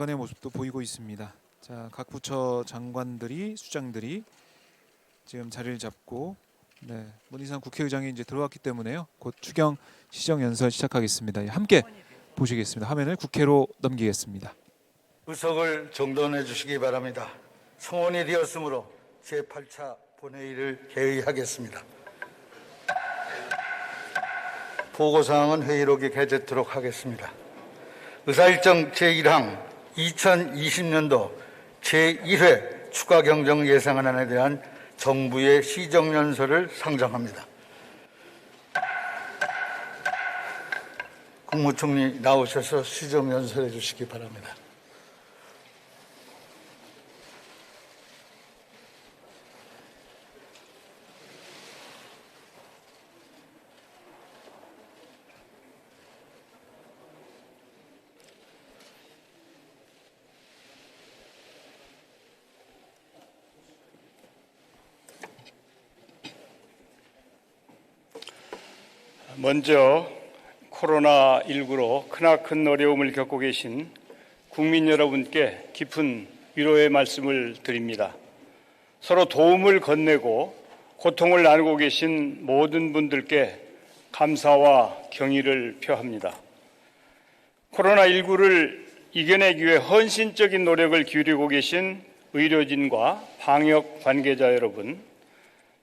의 모습도 보이고 있습니다. 자, 각 부처 장관들이 수장들이 지금 자리를 잡고 문희상 국회의장이 이제 들어왔기 때문에요. 곧 추경 시정 연설 시작하겠습니다. 함께 보시겠습니다. 화면을 국회로 넘기겠습니다. 의석을 정돈해 주시기 바랍니다. 성원이 되었으므로 제8차 본회의를 개의하겠습니다. 보고사항은 회의록에 게재토록 하겠습니다. 의사일정 제1항 2020년도 제1회 추가경정 예산안에 대한 정부의 시정연설을 상정합니다. 국무총리 나오셔서 시정연설해 주시기 바랍니다. 먼저 코로나19로 크나큰 어려움을 겪고 계신 국민 여러분께 깊은 위로의 말씀을 드립니다. 서로 도움을 건네고 고통을 나누고 계신 모든 분들께 감사와 경의를 표합니다. 코로나19를 이겨내기 위해 헌신적인 노력을 기울이고 계신 의료진과 방역 관계자 여러분,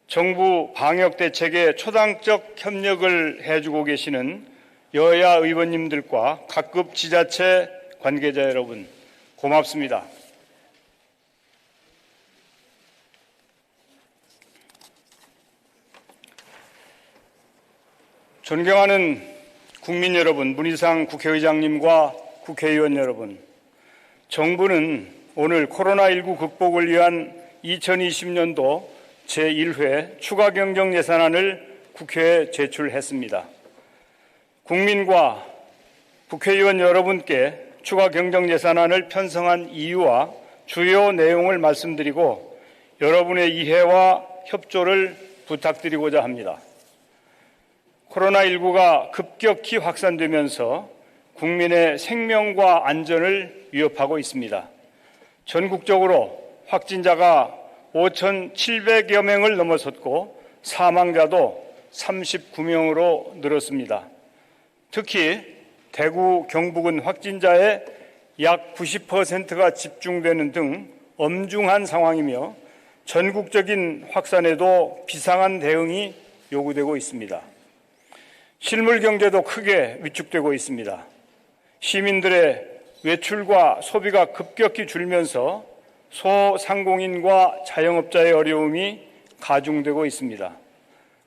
정부 방역 대책에 초당적 협력을 해주고 계시는 여야 의원님들과 각급 지자체 관계자 여러분, 고맙습니다. 존경하는 국민 여러분, 문희상 국회의장님과 국회의원 여러분, 정부는 오늘 코로나19 극복을 위한 2020년도 제1회 추가경정 예산안을 국회에 제출했습니다. 국민과 국회의원 여러분께 추가경정 예산안을 편성한 이유와 주요 내용을 말씀드리고 여러분의 이해와 협조를 부탁드리고자 합니다. 코로나19가 급격히 확산되면서 국민의 생명과 안전을 위협하고 있습니다. 전국적으로 확진자가 5,700여 명을 넘어섰고 사망자도 39명으로 늘었습니다. 특히 대구, 경북은 확진자의 약 90%가 집중되는 등 엄중한 상황이며 전국적인 확산에도 비상한 대응이 요구되고 있습니다. 실물 경제도 크게 위축되고 있습니다. 시민들의 외출과 소비가 급격히 줄면서 소상공인과 자영업자의 어려움이 가중되고 있습니다.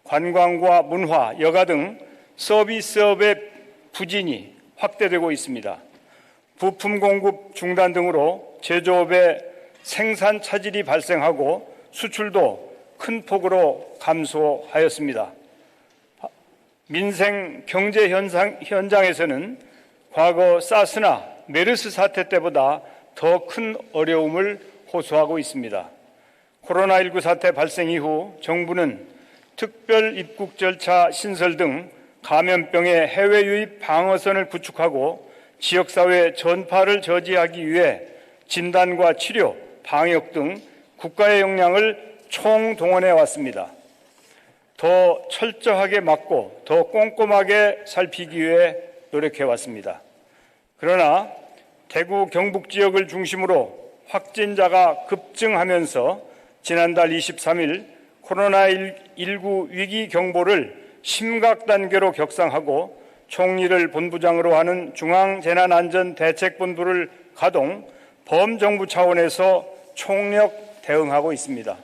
관광과 문화, 여가 등 서비스업의 부진이 확대되고 있습니다. 부품 공급 중단 등으로 제조업의 생산 차질이 발생하고 수출도 큰 폭으로 감소하였습니다. 민생 경제 현장에서는 과거 사스나 메르스 사태 때보다 더 큰 어려움을 호소하고 있습니다. 코로나19 사태 발생 이후 정부는 특별 입국 절차 신설 등 감염병의 해외 유입 방어선을 구축하고 지역사회 전파를 저지하기 위해 진단과 치료, 방역 등 국가의 역량을 총동원해 왔습니다. 더 철저하게 막고 더 꼼꼼하게 살피기 위해 노력해 왔습니다. 그러나 대구, 경북 지역을 중심으로 확진자가 급증하면서 지난달 23일 코로나19 위기 경보를 심각 단계로 격상하고 총리를 본부장으로 하는 중앙재난안전대책본부를 가동, 범정부 차원에서 총력 대응하고 있습니다.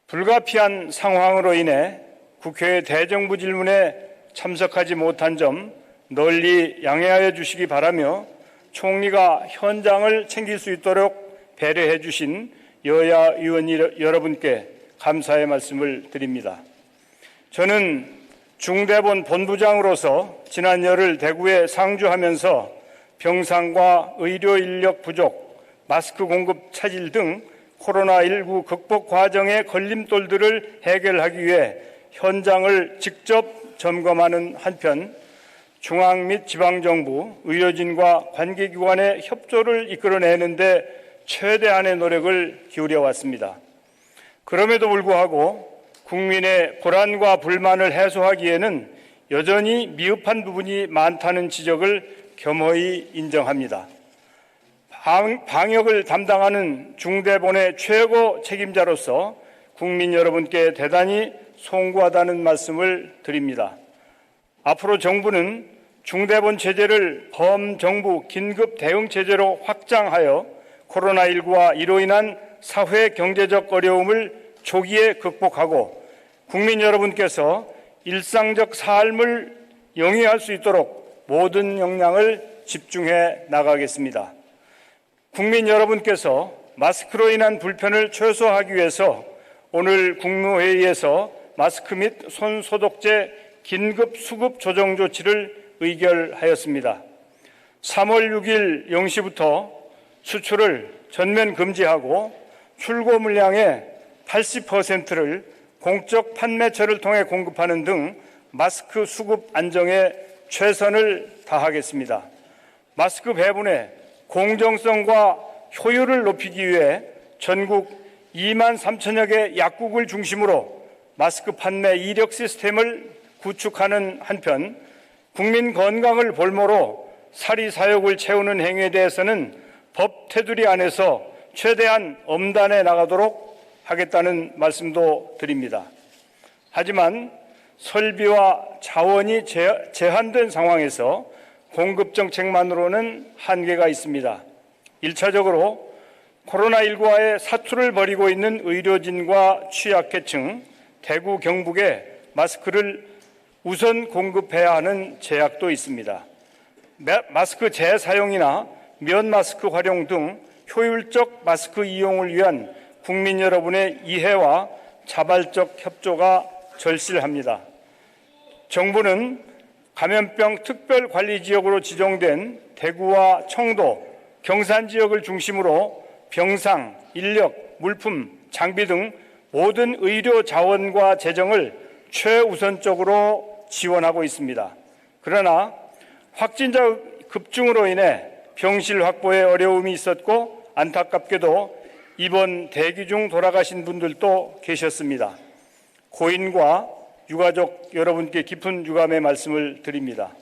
불가피한 상황으로 인해 국회 대정부 질문에 참석하지 못한 점 널리 양해하여 주시기 바라며 총리가 현장을 챙길 수 있도록 배려해 주신 여야 의원 여러분께 감사의 말씀을 드립니다. 저는 중대본 본부장으로서 지난 열흘 대구에 상주하면서 병상과 의료 인력 부족, 마스크 공급 차질 등 코로나19 극복 과정의 걸림돌들을 해결하기 위해 현장을 직접 점검하는 한편 중앙 및 지방정부, 의료진과 관계기관의 협조를 이끌어내는 데 최대한의 노력을 기울여 왔습니다. 그럼에도 불구하고 국민의 불안과 불만을 해소하기에는 여전히 미흡한 부분이 많다는 지적을 겸허히 인정합니다. 방역을 담당하는 중대본의 최고 책임자로서 국민 여러분께 대단히 송구하다는 말씀을 드립니다. 앞으로 정부는 중대본 체제를 범정부 긴급 대응 체제로 확장하여 코로나19와 이로 인한 사회 경제적 어려움을 조기에 극복하고 국민 여러분께서 일상적 삶을 영위할 수 있도록 모든 역량을 집중해 나가겠습니다. 국민 여러분께서 마스크로 인한 불편을 최소화하기 위해서 오늘 국무회의에서 마스크 및 손소독제 긴급 수급 조정 조치를 의결하였습니다. 3월 6일 0시부터 수출을 전면 금지하고 출고 물량의 80%를 공적 판매처를 통해 공급하는 등 마스크 수급 안정에 최선을 다하겠습니다. 마스크 배분의 공정성과 효율을 높이기 위해 전국 2만 3천여 개 약국을 중심으로 마스크 판매 이력 시스템을 구축하는 한편 국민 건강을 볼모로 사리 사욕을 채우는 행위에 대해서는 법 테두리 안에서 최대한 엄단해 나가도록 하겠다는 말씀도 드립니다. 하지만 설비와 자원이 제한된 상황에서 공급 정책만으로는 한계가 있습니다. 1차적으로 코로나19와의 사투를 벌이고 있는 의료진과 취약계층, 대구, 경북에 마스크를 우선 공급해야 하는 제약도 있습니다. 마스크 재사용이나 면 마스크 활용 등 효율적 마스크 이용을 위한 국민 여러분의 이해와 자발적 협조가 절실합니다. 정부는 감염병 특별관리지역으로 지정된 대구와 청도, 경산 지역을 중심으로 병상, 인력, 물품, 장비 등 모든 의료 자원과 재정을 최우선적으로 지원하고 있습니다. 그러나 확진자 급증으로 인해 병실 확보에 어려움이 있었고 안타깝게도 입원 대기 중 돌아가신 분들도 계셨습니다. 고인과 유가족 여러분께 깊은 유감의 말씀을 드립니다.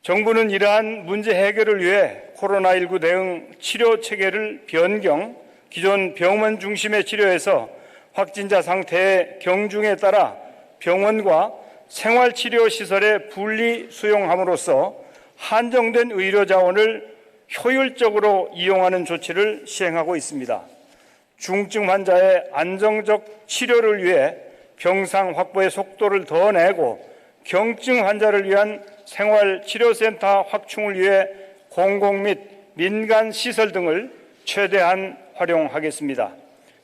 정부는 이러한 문제 해결을 위해 코로나19 대응 치료 체계를 변경, 기존 병원 중심의 치료에서 확진자 상태의 경중에 따라 병원과 생활치료시설에 분리 수용함으로써 한정된 의료 자원을 효율적으로 이용하는 조치를 시행하고 있습니다. 중증 환자의 안정적 치료를 위해 병상 확보의 속도를 더 내고 경증 환자를 위한 생활치료센터 확충을 위해 공공 및 민간 시설 등을 최대한 활용하겠습니다.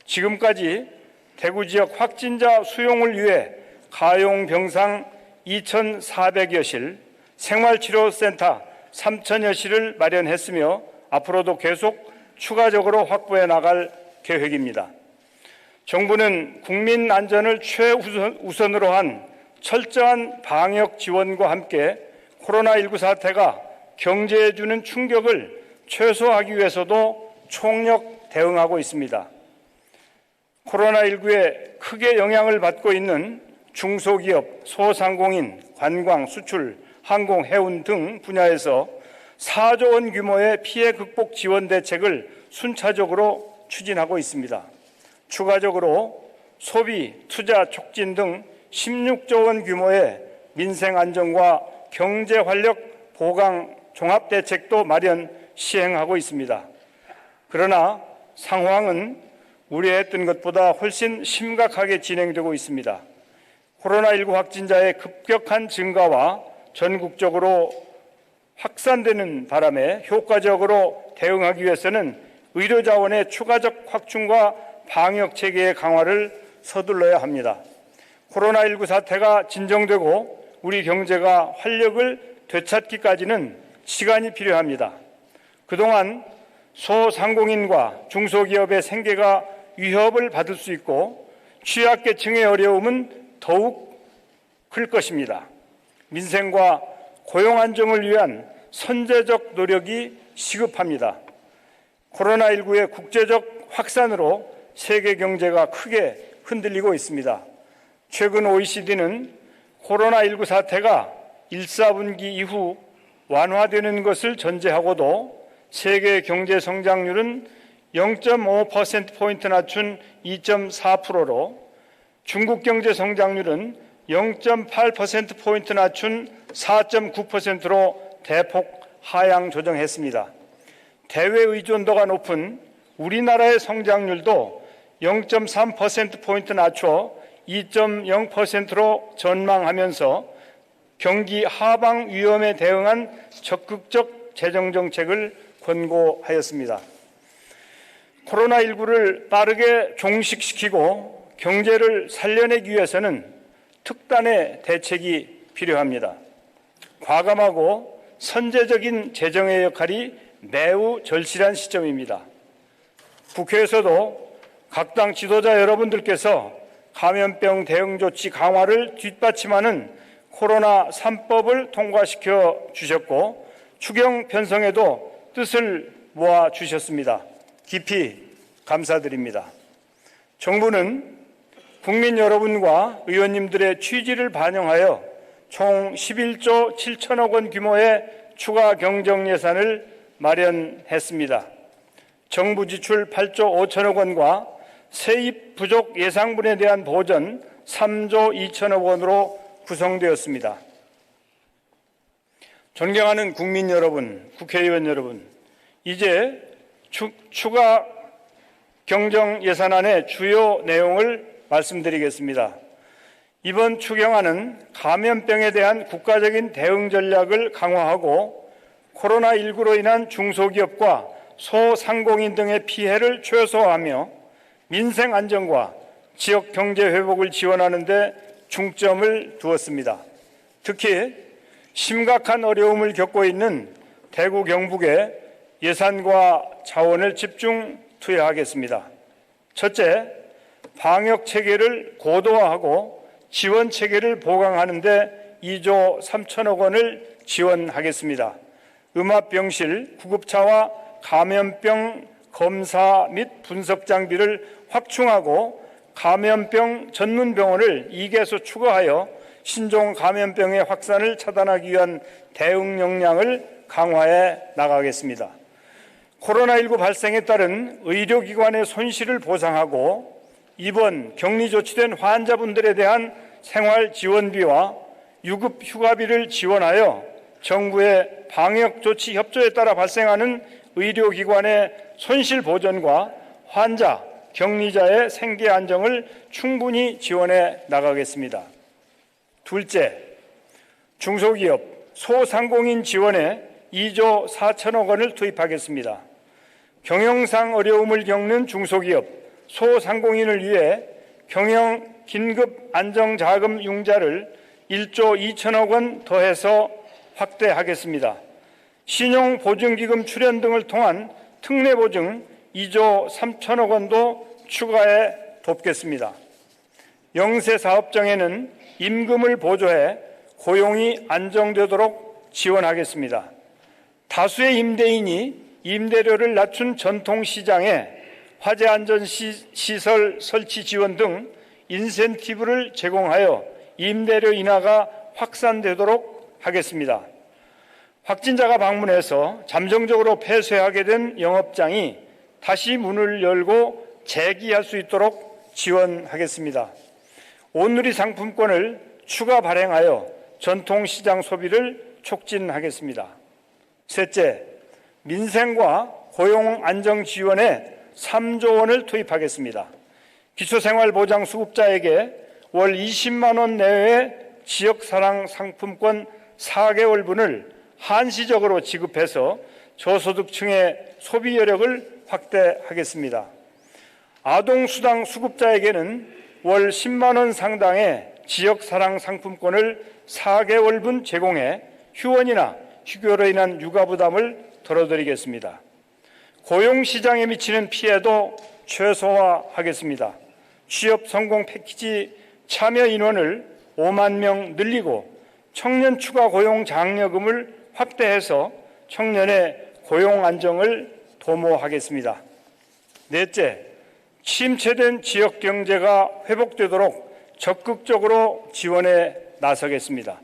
지금까지 대구 지역 확진자 수용을 위해 가용 병상 2,400여실, 생활치료센터 3,000여실을 마련했으며 앞으로도 계속 추가적으로 확보해 나갈 계획입니다. 정부는 국민 안전을 최우선으로 한 철저한 방역 지원과 함께 코로나19 사태가 경제에 주는 충격을 최소화하기 위해서도 총력 대응하고 있습니다. 코로나19에 크게 영향을 받고 있는 중소기업, 소상공인, 관광, 수출, 항공, 해운 등 분야에서 4조 원 규모의 피해 극복 지원 대책을 순차적으로 추진하고 있습니다. 추가적으로 소비, 투자 촉진 등 16조 원 규모의 민생 안정과 경제 활력 보강 종합 대책도 마련 시행하고 있습니다. 그러나 상황은 우려했던 것보다 훨씬 심각하게 진행되고 있습니다. 코로나19 확진자의 급격한 증가와 전국적으로 확산되는 바람에 효과적으로 대응하기 위해서는 의료 자원의 추가적 확충과 방역 체계의 강화를 서둘러야 합니다. 코로나19 사태가 진정되고 우리 경제가 활력을 되찾기까지는 시간이 필요합니다. 그동안 소상공인과 중소기업의 생계가 위협을 받을 수 있고 취약계층의 어려움은 더욱 클 것입니다. 민생과 고용 안정을 위한 선제적 노력이 시급합니다. 코로나19의 국제적 확산으로 세계 경제가 크게 흔들리고 있습니다. 최근 OECD는 코로나19 사태가 1, 4분기 이후 완화되는 것을 전제하고도 세계 경제 성장률은 0.5%포인트 낮춘 2.4%로 중국 경제 성장률은 0.8%포인트 낮춘 4.9%로 대폭 하향 조정했습니다. 대외 의존도가 높은 우리나라의 성장률도 0.3%포인트 낮춰 2.0%로 전망하면서 경기 하방 위험에 대응한 적극적 재정정책을 권고하였습니다. 코로나19를 빠르게 종식시키고 경제를 살려내기 위해서는 특단의 대책이 필요합니다. 과감하고 선제적인 재정의 역할이 매우 절실한 시점입니다. 국회에서도 각 당 지도자 여러분들께서 감염병 대응 조치 강화를 뒷받침하는 코로나 3법을 통과시켜 주셨고 추경 편성에도 뜻을 모아 주셨습니다. 깊이 감사드립니다. 정부는 국민 여러분과 의원님들의 취지를 반영하여 총 11조 7천억 원 규모의 추가 경정 예산을 마련했습니다. 정부 지출 8조 5천억 원과 세입 부족 예상분에 대한 보전 3조 2천억 원으로 구성되었습니다. 존경하는 국민 여러분, 국회의원 여러분, 이제 추가 경정 예산안의 주요 내용을 말씀드리겠습니다. 이번 추경안은 감염병에 대한 국가적인 대응 전략을 강화하고 코로나19로 인한 중소기업과 소상공인 등의 피해를 최소화하며 민생 안정과 지역 경제 회복을 지원하는 데 중점을 두었습니다. 특히 심각한 어려움을 겪고 있는 대구 경북에 예산과 자원을 집중 투여하겠습니다. 첫째, 방역 체계를 고도화하고 지원 체계를 보강하는 데 2조 3천억 원을 지원하겠습니다. 음압병실, 구급차와 감염병 검사 및 분석 장비를 확충하고 감염병 전문병원을 2개소 추가하여 신종 감염병의 확산을 차단하기 위한 대응 역량을 강화해 나가겠습니다. 코로나19 발생에 따른 의료기관의 손실을 보상하고 입원, 격리 조치된 환자분들에 대한 생활지원비와 유급휴가비를 지원하여 정부의 방역조치 협조에 따라 발생하는 의료기관의 손실보전과 환자, 격리자의 생계 안정을 충분히 지원해 나가겠습니다. 둘째, 중소기업, 소상공인 지원에 2조 4천억 원을 투입하겠습니다. 경영상 어려움을 겪는 중소기업, 소상공인을 위해 경영 긴급 안정자금 융자를 1조 2천억 원 더해서 확대하겠습니다. 신용보증기금 출연 등을 통한 특례보증 2조 3천억 원도 추가해 돕겠습니다. 영세사업장에는 임금을 보조해 고용이 안정되도록 지원하겠습니다. 다수의 임대인이 임대료를 낮춘 전통시장에 화재안전시설 설치 지원 등 인센티브를 제공하여 임대료 인하가 확산되도록 하겠습니다. 확진자가 방문해서 잠정적으로 폐쇄하게 된 영업장이 다시 문을 열고 재기할 수 있도록 지원하겠습니다. 온누리 상품권을 추가 발행하여 전통시장 소비를 촉진하겠습니다. 셋째, 민생과 고용 안정 지원에 3조 원을 투입하겠습니다. 기초생활보장 수급자에게 월 20만 원 내외의 지역사랑 상품권 4개월분을 한시적으로 지급해서 저소득층의 소비 여력을 확대하겠습니다. 아동수당 수급자에게는 월 10만 원 상당의 지역사랑 상품권을 4개월분 제공해 휴원이나 휴교로 인한 육아 부담을 덜어드리겠습니다. 고용시장에 미치는 피해도 최소화하겠습니다. 취업 성공 패키지 참여 인원을 5만 명 늘리고 청년 추가 고용 장려금을 확대해서 청년의 고용 안정을 도모하겠습니다. 넷째, 침체된 지역 경제가 회복되도록 적극적으로 지원에 나서겠습니다.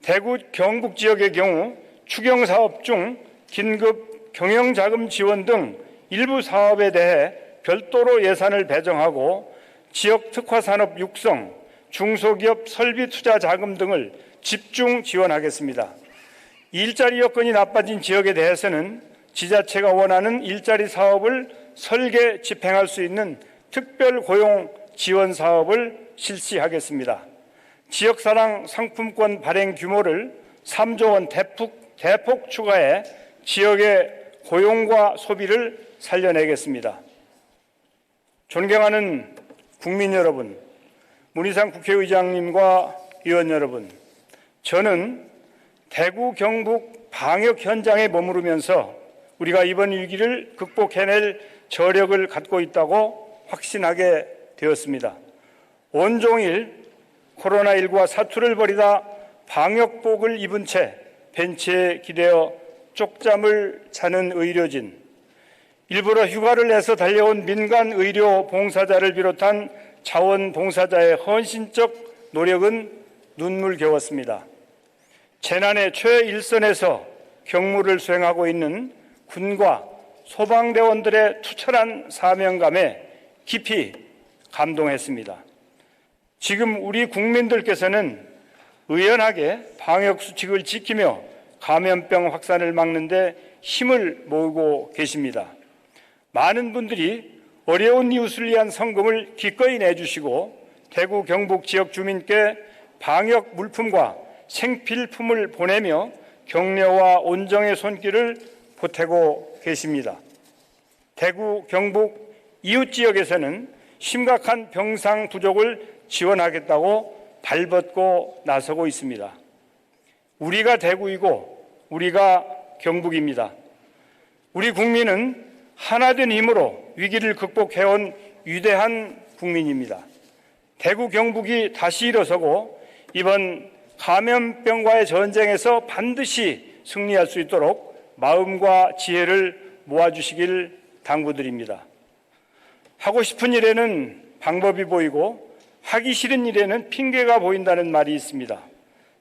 대구 경북 지역의 경우 추경 사업 중 긴급 경영자금 지원 등 일부 사업에 대해 별도로 예산을 배정하고 지역 특화산업 육성, 중소기업 설비 투자 자금 등을 집중 지원하겠습니다. 일자리 여건이 나빠진 지역에 대해서는 지자체가 원하는 일자리 사업을 설계 집행할 수 있는 특별 고용 지원 사업을 실시하겠습니다. 지역사랑 상품권 발행 규모를 3조 원 대폭 추가해 지역의 고용과 소비를 살려내겠습니다. 존경하는 국민 여러분, 문희상 국회의장님과 의원 여러분, 저는 대구 경북 방역 현장에 머무르면서 우리가 이번 위기를 극복해낼 저력을 갖고 있다고 확신하게 되었습니다. 온종일 코로나19와 사투를 벌이다 방역복을 입은 채 벤치에 기대어 쪽잠을 자는 의료진, 일부러 휴가를 내서 달려온 민간 의료 봉사자를 비롯한 자원봉사자의 헌신적 노력은 눈물겨웠습니다. 재난의 최일선에서 경무를 수행하고 있는 군과 소방대원들의 투철한 사명감에 깊이 감동했습니다. 지금 우리 국민들께서는 의연하게 방역수칙을 지키며 감염병 확산을 막는 데 힘을 모으고 계십니다. 많은 분들이 어려운 이웃을 위한 성금을 기꺼이 내주시고 대구 경북 지역 주민께 방역 물품과 생필품을 보내며 격려와 온정의 손길을 보태고 계십니다. 대구 경북 이웃 지역에서는 심각한 병상 부족을 지원하겠다고 발벗고 나서고 있습니다. 우리가 대구이고 우리가 경북입니다. 우리 국민은 하나된 힘으로 위기를 극복해온 위대한 국민입니다. 대구 경북이 다시 일어서고 이번 감염병과의 전쟁에서 반드시 승리할 수 있도록 마음과 지혜를 모아주시길 당부드립니다. 하고 싶은 일에는 방법이 보이고 하기 싫은 일에는 핑계가 보인다는 말이 있습니다.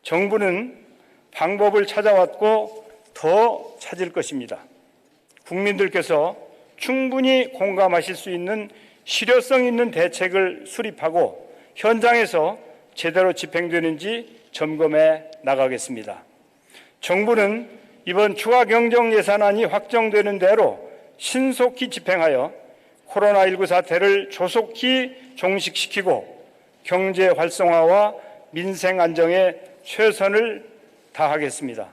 정부는 방법을 찾아왔고 더 찾을 것입니다. 국민들께서 충분히 공감하실 수 있는 실효성 있는 대책을 수립하고 현장에서 제대로 집행되는지 점검해 나가겠습니다. 정부는 이번 추가 경정 예산안이 확정되는 대로 신속히 집행하여 코로나19 사태를 조속히 종식시키고 경제 활성화와 민생 안정에 최선을 다하겠습니다.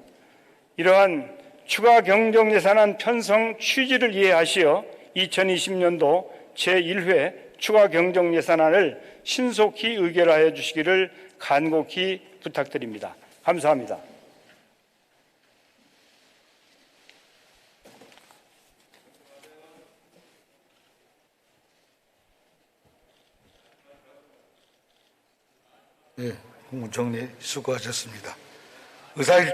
이러한 추가 경정 예산안 편성 취지를 이해하시어 2020년도 제1회 추가 경정 예산안을 신속히 의결하여 주시기를 간곡히 부탁드립니다. 감사합니다. 국무총리 수고하셨습니다. 의사일정